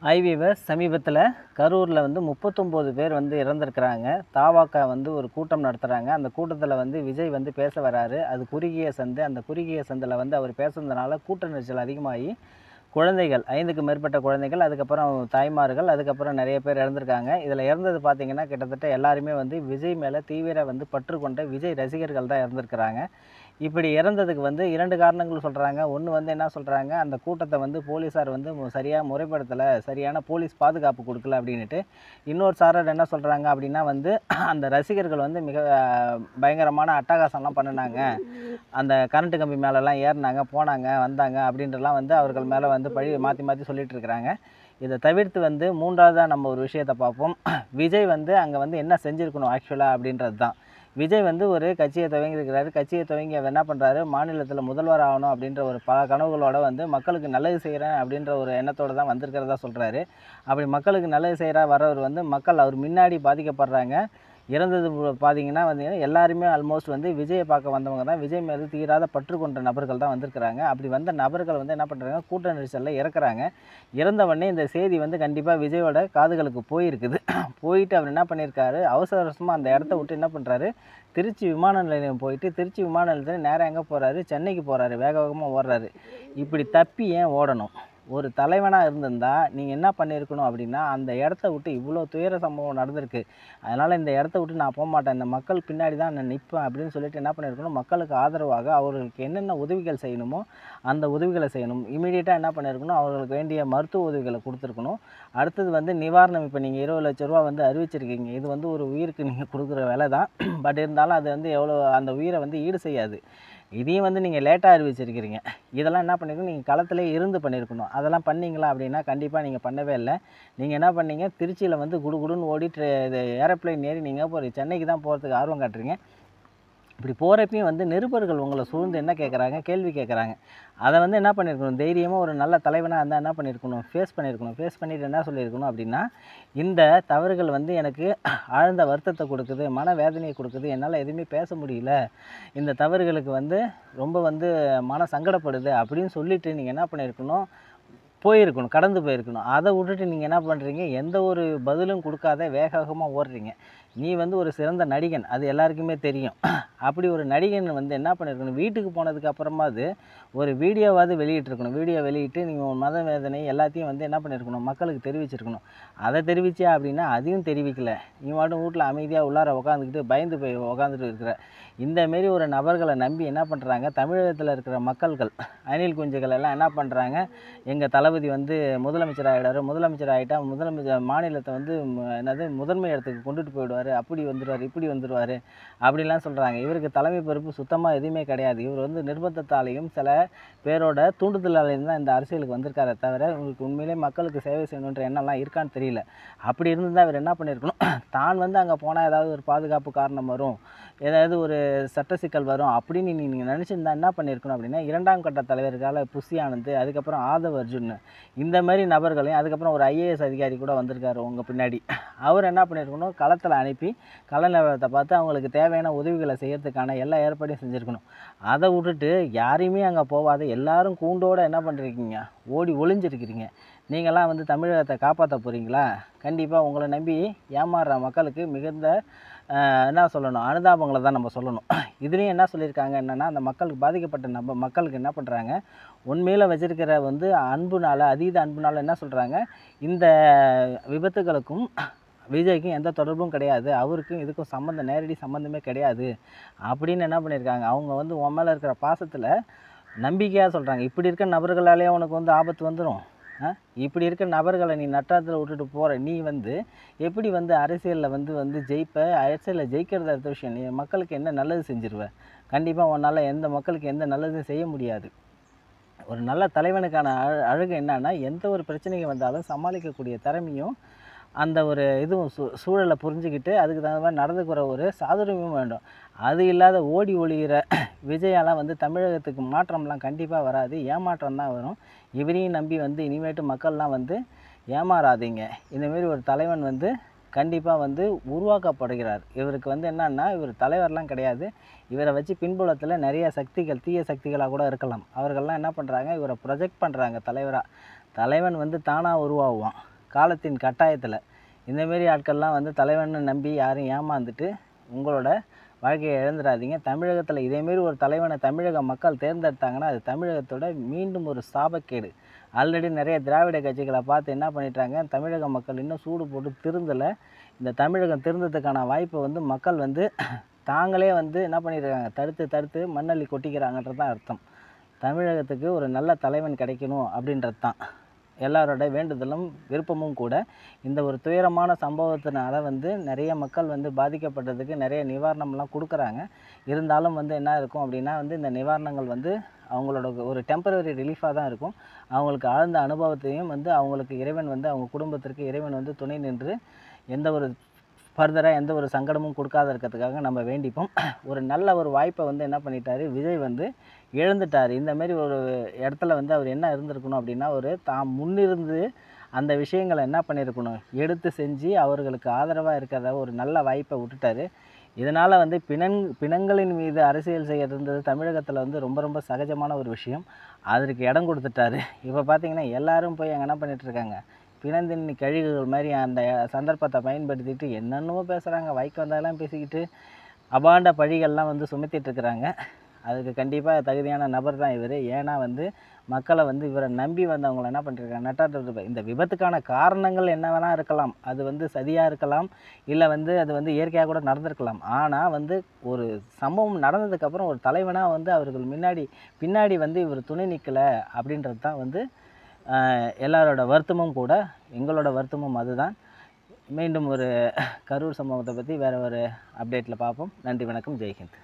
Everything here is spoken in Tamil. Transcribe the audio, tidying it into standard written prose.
ஹாய் வீவர்ஸ், சமீபத்தில் கரூரில் வந்து 39 பேர் வந்து இறந்துருக்கிறாங்க. தாவாக்கா வந்து ஒரு கூட்டம் நடத்துகிறாங்க. அந்த கூட்டத்தில் வந்து விஜய் வந்து பேச வராரு. அது குறுகிய சந்து. அந்த குறுகிய சந்தில் வந்து அவர் பேசுனதுனால கூட்ட நெரிசல் அதிகமாகி குழந்தைகள் 5க்கு மேற்பட்ட குழந்தைகள், அதுக்கப்புறம் தாய்மார்கள், அதுக்கப்புறம் நிறைய பேர் இறந்துருக்காங்க. இதில் இறந்தது பார்த்திங்கன்னா கிட்டத்தட்ட எல்லாருமே வந்து விஜய் மேலே தீவிர வந்து பற்று கொண்ட விஜய் ரசிகர்கள் தான் இறந்துருக்கிறாங்க. இப்படி இறந்ததுக்கு வந்து 2 காரணங்கள் சொல்கிறாங்க. ஒன்று வந்து என்ன சொல்கிறாங்க, அந்த கூட்டத்தை வந்து போலீஸார் வந்து சரியாக முறைப்படுத்தலை, சரியான போலீஸ் பாதுகாப்பு கொடுக்கல அப்படின்ட்டு. இன்னொரு சாரர் என்ன சொல்கிறாங்க அப்படின்னா வந்து அந்த ரசிகர்கள் வந்து மிக பயங்கரமான அட்டகாசம்லாம் பண்ணினாங்க. அந்த கரண்ட்டு கம்பி மேலெல்லாம் ஏறினாங்க, போனாங்க, வந்தாங்க அப்படின்றலாம் வந்து அவர்கள் மேலே வந்து பழி மாற்றி மாற்றி சொல்லிட்டு இருக்கிறாங்க. இதை தவிர்த்து வந்து 3வதாக நம்ம ஒரு விஷயத்தை பார்ப்போம். விஜய் வந்து அங்கே வந்து என்ன செஞ்சுருக்கணும் ஆக்சுவலாக அப்படின்றது தான். விஜய் வந்து ஒரு கட்சியை துவங்கியிருக்கிறாரு. கட்சியை துவங்கி அவர் என்ன பண்ணுறாரு, மாநிலத்தில் முதல்வர் ஆகணும் அப்படின்ற ஒரு பல கனவுகளோட வந்து மக்களுக்கு நல்லது செய்கிறேன் அப்படின்ற ஒரு எண்ணத்தோடு தான் வந்திருக்கிறதா சொல்கிறாரு. அப்படி மக்களுக்கு நல்லது செய்கிறா வரவர் வந்து மக்கள் அவர் முன்னாடி பாதிக்கப்படுறாங்க. இறந்தது பார்த்தீங்கன்னா வந்து எல்லாருமே ஆல்மோஸ்ட் வந்து விஜயை பார்க்க வந்தவங்க தான். விஜய் மீது தீராத பற்று கொண்ட நபர்கள் தான் வந்திருக்கிறாங்க. அப்படி வந்த நபர்கள் வந்து என்ன பண்ணுறாங்க, கூட்ட நெரிசலில் இறக்குறாங்க. இறந்த உடனே இந்த செய்தி வந்து கண்டிப்பாக விஜயோட காதுகளுக்கு போயிருக்குது. போயிட்டு அவர் என்ன பண்ணியிருக்காரு, அவசர அவசரமாக அந்த இடத்த விட்டு என்ன பண்ணுறாரு, திருச்சி விமான நிலையம் போயிட்டு திருச்சி விமான நிலையத்தில் நேராக எங்கே போகிறாரு, சென்னைக்கு போகிறாரு. வேக வேகமாக ஓடுறாரு. இப்படி தப்பி ஏன் ஓடணும்? ஒரு தலைவனாக இருந்திருந்தா நீங்கள் என்ன பண்ணியிருக்கணும் அப்படின்னா, அந்த இடத்த விட்டு இவ்வளோ துயர சம்பவம் நடந்திருக்கு, அதனால் இந்த இடத்த விட்டு நான் போகமாட்டேன், இந்த மக்கள் பின்னாடி தான் நான் நிற்பேன் அப்படின்னு சொல்லிட்டு என்ன பண்ணியிருக்கணும், மக்களுக்கு ஆதரவாக அவர்களுக்கு என்னென்ன உதவிகள் செய்யணுமோ அந்த உதவிகளை செய்யணும். இமீடியட்டாக என்ன பண்ணியிருக்கணும், அவர்களுக்கு வேண்டிய மருத்துவ உதவிகளை கொடுத்துருக்கணும். அடுத்தது வந்து நிவாரணம். இப்போ நீங்கள் 20 லட்ச ரூபா வந்து அறிவிச்சிருக்கீங்க. இது வந்து ஒரு உயிருக்கு நீங்கள் கொடுக்குற விலை தான். பட் இருந்தாலும் அது வந்து எவ்வளோ அந்த உயிரை வந்து ஈடு செய்யாது. இதையும் வந்து நீங்கள் லேட்டாக அறிவிச்சிருக்கிறீங்க. இதெல்லாம் என்ன பண்ணியிருக்கணும், நீங்கள் களத்திலே இருந்து பண்ணியிருக்கணும். அதெல்லாம் பண்ணீங்களா அப்படின்னா கண்டிப்பாக நீங்கள் பண்ணவே இல்லை. நீங்கள் என்ன பண்ணீங்க, திருச்சியில் வந்து குடுகுடுன்னு ஓடி இது ஏரோப்ளேன் ஏறி நீங்கள் போகிற சென்னைக்கு தான் போகிறதுக்கு ஆர்வம் காட்டுறீங்க. இப்படி போகிறப்பையும் வந்து நிருபர்கள் உங்களை சூழ்ந்து என்ன கேட்குறாங்க, கேள்வி கேட்குறாங்க. அதை வந்து என்ன பண்ணியிருக்கணும், தைரியமாக ஒரு நல்ல தலைவனாக இருந்தால் என்ன பண்ணியிருக்கணும், ஃபேஸ் பண்ணியிருக்கணும். ஃபேஸ் பண்ணிவிட்டு என்ன சொல்லியிருக்கணும் அப்படின்னா, இந்த தவறுகள் வந்து எனக்கு ஆழ்ந்த வருத்தத்தை கொடுக்குது, மன வேதனையை கொடுக்குது, என்னால் எதுவுமே பேச முடியல, இந்த தவறுகளுக்கு வந்து ரொம்ப வந்து மன சங்கடப்படுது அப்படின்னு சொல்லிவிட்டு நீங்கள் என்ன பண்ணியிருக்கணும், போயிருக்கணும், கடந்து போயிருக்கணும். அதை விட்டுட்டு நீங்கள் என்ன பண்ணுறீங்க, எந்த ஒரு பதிலும் கொடுக்காத வேக வேகமாக ஓடுறீங்க. நீ வந்து ஒரு சிறந்த நடிகன், அது எல்லாருக்குமே தெரியும். அப்படி ஒரு நடிகன் வந்து என்ன பண்ணியிருக்கணும், வீட்டுக்கு போனதுக்கு அப்புறமாவது ஒரு வீடியோவாவது வெளியிட்டிருக்கணும். வீடியோ வெளியிட்டு நீங்கள் உன் மத வேதனை எல்லாத்தையும் வந்து என்ன பண்ணியிருக்கணும், மக்களுக்கு தெரிவிச்சிருக்கணும். அதை தெரிவிச்சியா அப்படின்னா அதையும் தெரிவிக்கலை. நீ மட்டும் வீட்டில் அமைதியாக உள்ளார உட்காந்துக்கிட்டு பயந்து போய் உட்காந்துட்டு இருக்கிற. இந்தமாரி ஒரு நபர்களை நம்பி என்ன பண்ணுறாங்க, தமிழகத்தில் இருக்கிற மக்கள்கள், அணில் குஞ்சுகள் எல்லாம் என்ன பண்ணுறாங்க, எங்கள் தளபதி வந்து முதலமைச்சர் ஆகிடாரு, முதலமைச்சர் ஆகிட்டா முதலமைச்சர் மாநிலத்தை வந்து என்னது முதன்மை இடத்துக்கு கொண்டுட்டு போயிடுவார், அப்படி வந்துடுவார், இப்படி வந்துடுவார் அப்படிலாம் சொல்கிறாங்க. இவருக்கு தலைமை பொறுப்பு சுத்தமாக எதுவுமே கிடையாது. இவர் வந்து நிர்பந்தத்தாலையும் சில பேரோட தூண்டுதலாலையும் தான் இந்த அரசியலுக்கு வந்திருக்காரே தவிர இவருக்கு உண்மையிலே மக்களுக்கு சேவை செய்யணுன்ற எண்ணம்லாம் இருக்கான்னு தெரியல. அப்படி இருந்தால் அவர் என்ன பண்ணியிருக்கணும், தான் வந்து அங்கே போனால் ஏதாவது ஒரு பாதுகாப்பு காரணம் வரும், ஏதாவது ஒரு சட்ட சிக்கல் வரும் அப்படின்னு நீங்கள் நினச்சிருந்தா என்ன பண்ணியிருக்கணும் அப்படின்னா, 2ஆம் கட்ட தலைவர்களால் புஷி ஆனந்த், அதுக்கப்புறம் ஆதவ் அர்ஜுன், இந்த மாதிரி நபர்களையும், அதுக்கப்புறம் ஒரு ஐஏஎஸ் அதிகாரி கூட வந்திருக்காரு உங்கள் பின்னாடி. அவர் என்ன பண்ணியிருக்கணும், களத்தில் அனுப்பி கள நிலவரத்தை பார்த்து அவங்களுக்கு தேவையான உதவிகளை செய்கிறதுக்கான எல்லா ஏற்பாடையும் செஞ்சுருக்கணும். அதை விட்டுட்டு யாரையுமே அங்கே போகாத எல்லாரும் கூண்டோடு என்ன பண்ணிருக்கீங்க, ஓடி ஒளிஞ்சிருக்கிறீங்க. நீங்கள்லாம் வந்து தமிழகத்தை காப்பாற்ற போகிறீங்களா? கண்டிப்பாக உங்களை நம்பி ஏமாறுற மக்களுக்கு மிகுந்த என்ன சொல்லணும், அனுதாபங்களை தான் நம்ம சொல்லணும். இதுலேயும் என்ன சொல்லியிருக்காங்க என்னென்னா, அந்த மக்களுக்கு பாதிக்கப்பட்ட மக்களுக்கு என்ன பண்ணுறாங்க, உண்மையில் வச்சுருக்கிற வந்து அன்புனால், அதீத அன்புனால் என்ன சொல்கிறாங்க, இந்த விபத்துகளுக்கும் விஜய்க்கும் எந்த தொடர்பும் கிடையாது, அவருக்கும் இதுக்கும் சம்மந்தம், நேரடி சம்மந்தமே கிடையாது அப்படின்னு என்ன பண்ணியிருக்காங்க. அவங்க வந்து உன் மேலே இருக்கிற பாசத்தில் நம்பிக்கையாக சொல்கிறாங்க. இப்படி இருக்க நபர்களாலே உனக்கு வந்து ஆபத்து வந்துடும். இப்படி இருக்க நபர்களை நீ நட்டாத்தில் விட்டுட்டு போகிற நீ வந்து எப்படி வந்து அரசியலில் வந்து ஜெயிப்ப? அரசியலில் ஜெயிக்கிறது அடுத்த விஷயம். நீ மக்களுக்கு என்ன நல்லது செஞ்சிருவ? கண்டிப்பாக உன்னால் எந்த மக்களுக்கு எந்த நல்லதும் செய்ய முடியாது. ஒரு நல்ல தலைவனுக்கான அழகு என்னன்னா, எந்த ஒரு பிரச்சனைகள் வந்தாலும் சமாளிக்கக்கூடிய திறமையும் அந்த ஒரு இதுவும் சூழலை புரிஞ்சுக்கிட்டு அதுக்கு தகுந்த மாதிரி நடந்துக்கிற ஒரு சாதுரியமும் வேண்டும். அது இல்லாத ஓடி ஒளிகிற விஜயாலாம் வந்து தமிழகத்துக்கு மாற்றம்லாம் கண்டிப்பாக வராது, ஏமாற்றம் தான் வரும். இவரையும் நம்பி வந்து இனிமேட்டு மக்கள்லாம் வந்து ஏமாறாதீங்க. இந்தமாரி ஒரு தலைவன் வந்து கண்டிப்பாக வந்து உருவாக்கப்படுகிறார். இவருக்கு வந்து என்னன்னா, இவர் தலைவர்லாம் கிடையாது. இவரை வச்சு பின்புலத்தில் நிறைய சக்திகள், தீய சக்திகளாக கூட இருக்கலாம். அவர்கள்லாம் என்ன பண்ணுறாங்க, இவரை ப்ரொஜெக்ட் பண்ணுறாங்க தலைவராக. தலைவன் வந்து தானாக உருவாகுவான் காலத்தின் கட்டாயத்தில். இந்தமாரி ஆட்கள்லாம் வந்து தலைவனை நம்பி யாரும் ஏமாந்துட்டு உங்களோட வாழ்க்கையை இழந்துடாதீங்க. தமிழகத்தில் இதேமாரி ஒரு தலைவனை தமிழக மக்கள் தேர்ந்தெடுத்தாங்கன்னா அது தமிழகத்தோட மீண்டும் ஒரு சாபக்கேடு. ஆல்ரெடி நிறைய திராவிட கட்சிகளை பார்த்து என்ன பண்ணிட்டாங்க, தமிழக மக்கள் இன்னும் சூடு போட்டு திருந்தலை. இந்த தமிழகம் திருந்ததுக்கான வாய்ப்பை வந்து மக்கள் வந்து தாங்களே வந்து என்ன பண்ணியிருக்காங்க, தடுத்து மண்ணள்ளி கொட்டிக்கிறாங்கன்றது தான் அர்த்தம். தமிழகத்துக்கு ஒரு நல்ல தலைவன் கிடைக்கணும் அப்படின்றது தான் எல்லாரோட வேண்டுதலும் விருப்பமும் கூட. இந்த ஒரு துயரமான சம்பவத்தினால வந்து நிறைய மக்கள் வந்து பாதிக்கப்பட்டதுக்கு நிறைய நிவாரணம்லாம் கொடுக்குறாங்க. இருந்தாலும் வந்து என்ன இருக்கும் அப்படின்னா வந்து இந்த நிவாரணங்கள் வந்து அவங்களோட ஒரு டெம்பரரி ரிலீஃபாக தான் இருக்கும். அவங்களுக்கு ஆழ்ந்த அனுபவத்தையும் வந்து அவங்களுக்கு இறைவன் வந்து அவங்க குடும்பத்திற்கு இறைவன் வந்து துணை நின்று எந்த ஒரு ஃபர்தராக எந்த ஒரு சங்கடமும் கொடுக்காத இருக்கிறதுக்காக நம்ம வேண்டிப்போம். ஒரு நல்ல ஒரு வாய்ப்பை வந்து என்ன பண்ணிட்டார் விஜய் வந்து இழந்துட்டார். இந்தமாரி ஒரு இடத்துல வந்து அவர் என்ன இருந்திருக்கணும் அப்படின்னா, ஒரு தாம் முன்னிருந்து அந்த விஷயங்களை என்ன பண்ணியிருக்கணும், எடுத்து செஞ்சு அவர்களுக்கு ஆதரவாக இருக்கிறத ஒரு நல்ல வாய்ப்பை விட்டுட்டார். இதனால் வந்து பிணங்களின் மீது அரசியல் செய்யறது தமிழகத்தில் வந்து ரொம்ப ரொம்ப சகஜமான ஒரு விஷயம். அதற்கு இடம் கொடுத்துட்டாரு. இப்போ பார்த்திங்கன்னா எல்லோரும் போய் அங்கே என்ன பண்ணிகிட்ருக்காங்க, பிணந்தின்னி கழுகுகள் மாதிரி அந்த சந்தர்ப்பத்தை பயன்படுத்திட்டு என்னென்னமோ பேசுகிறாங்க. வாய்க்கு வந்தாலும் பேசிக்கிட்டு அபாண்ட பழிகள்லாம் வந்து சுமத்திட்டுருக்குறாங்க. அதுக்கு கண்டிப்பாக தகுதியான நபர் தான் இவர். ஏன்னா வந்து மக்களை வந்து இவரை நம்பி வந்தவங்களை என்ன பண்ணிருக்காங்க, நட்டாட்டு. இந்த விபத்துக்கான காரணங்கள் என்ன வேணால் இருக்கலாம். அது வந்து சதியாக இருக்கலாம், இல்லை வந்து அது வந்து இயற்கையாக கூட நடந்திருக்கலாம். ஆனால் வந்து ஒரு சம்பவம் நடந்ததுக்கப்புறம் ஒரு தலைவனாக வந்து அவர்கள் பின்னாடி வந்து இவர் துணை நிற்கலை அப்படின்றது தான் வந்து எல்லாரோட வருத்தமும் கூட. எங்களோட வருத்தமும் அதுதான். மீண்டும் ஒரு கரூர் சம்பவத்தை பற்றி வேறு ஒரு அப்டேட்டில் பார்ப்போம். நன்றி, வணக்கம், ஜெய்ஹிந்த்.